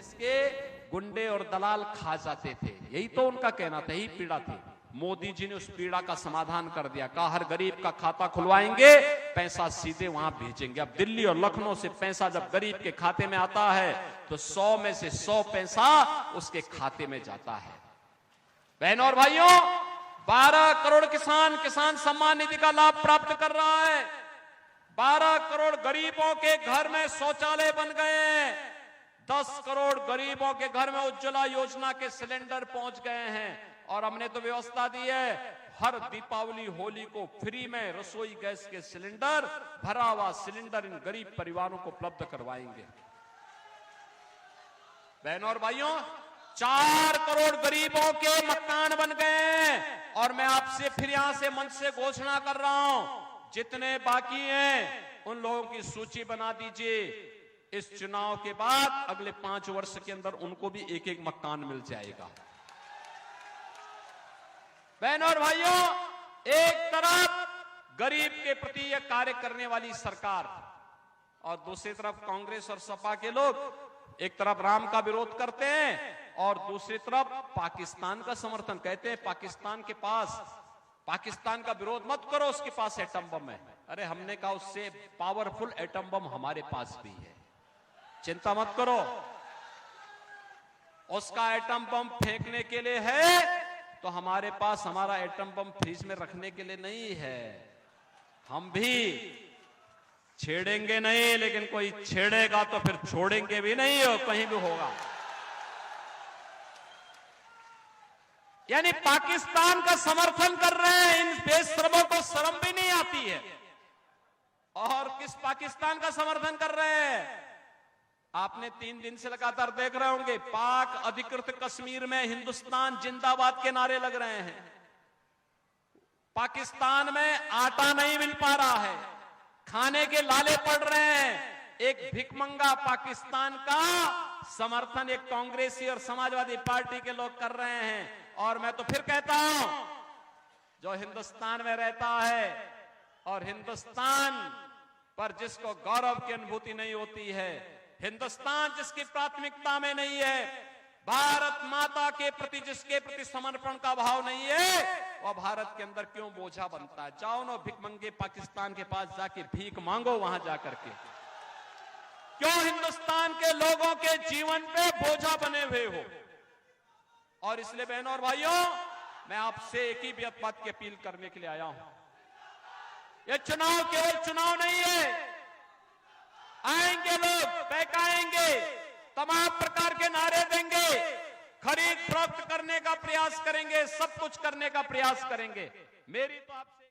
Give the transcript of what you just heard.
देश के गुंडे और दलाल खा जाते थे। यही तो उनका कहना था, यही पीड़ा थी। मोदी जी ने उस पीड़ा का समाधान कर दिया, कहा हर गरीब का खाता खुलवाएंगे, पैसा सीधे वहां भेजेंगे। अब दिल्ली और लखनऊ से पैसा जब गरीब के खाते में आता है तो 100 में से 100 पैसा उसके खाते में जाता है। बहनों और भाइयों, 12 करोड़ किसान सम्मान निधि का लाभ प्राप्त कर रहा है। 12 करोड़ गरीबों के घर में शौचालय बन गए। 10 करोड़ गरीबों के घर में उज्ज्वला योजना के सिलेंडर पहुंच गए हैं। और हमने तो व्यवस्था दी है, हर दीपावली होली को फ्री में रसोई गैस के सिलेंडर, भरा हुआ सिलेंडर इन गरीब परिवारों को उपलब्ध करवाएंगे। बहनों और भाइयों, 4 करोड़ गरीबों के मकान बन गए। और मैं आपसे फिर यहां से मंच से घोषणा कर रहा हूं, जितने बाकी हैं उन लोगों की सूची बना दीजिए। इस चुनाव के बाद अगले 5 वर्ष के अंदर उनको भी एक एक मकान मिल जाएगा। बहनों और भाइयों, एक तरफ गरीब के प्रति यह कार्य करने वाली सरकार और दूसरी तरफ कांग्रेस और सपा के लोग एक तरफ राम का विरोध करते हैं और दूसरी तरफ पाकिस्तान का समर्थन। कहते हैं पाकिस्तान का विरोध मत करो, उसके पास एटम बम है। अरे हमने कहा उससे पावरफुल एटम बम हमारे पास भी है, चिंता मत करो। उसका एटम बम फेंकने के लिए है तो हमारे पास हमारा एटम बम फ्रीज में रखने के लिए नहीं है। हम भी छेड़ेंगे नहीं, लेकिन कोई छेड़ेगा तो फिर छोड़ेंगे भी नहीं, हो कहीं भी होगा। यानी पाकिस्तान का समर्थन कर रहे हैं, इन बेशरमों को शर्म भी नहीं आती है। और किस पाकिस्तान का समर्थन कर रहे हैं? आपने 3 दिन से लगातार देख रहे होंगे, पाक अधिकृत कश्मीर में हिंदुस्तान जिंदाबाद के नारे लग रहे हैं। पाकिस्तान में आटा नहीं मिल पा रहा है, खाने के लाले पड़ रहे हैं। एक भिखमंगा पाकिस्तान का समर्थन एक कांग्रेसी और समाजवादी पार्टी के लोग कर रहे हैं। और मैं तो फिर कहता हूं, जो हिंदुस्तान में रहता है और हिंदुस्तान पर जिसको गौरव की अनुभूति नहीं होती है, हिंदुस्तान जिसकी प्राथमिकता में नहीं है, भारत माता के प्रति जिसके प्रति समर्पण का भाव नहीं है, वह भारत के अंदर क्यों बोझा बनता है? जाओ ना भिखमंगे पाकिस्तान के पास जाके भीख मांगो, वहां जाकर के। क्यों हिंदुस्तान के लोगों के जीवन पे बोझा बने हुए हो? और इसलिए बहनों और भाइयों, मैं आपसे एक ही बात की अपील करने के लिए आया हूं। यह चुनाव केवल चुनाव नहीं है। आएंगे लोग, बहकाएंगे, तमाम प्रकार के नारे देंगे, खरीद फरोख्त करने का प्रयास करेंगे, सब कुछ करने का प्रयास करेंगे। मेरी तो आपसे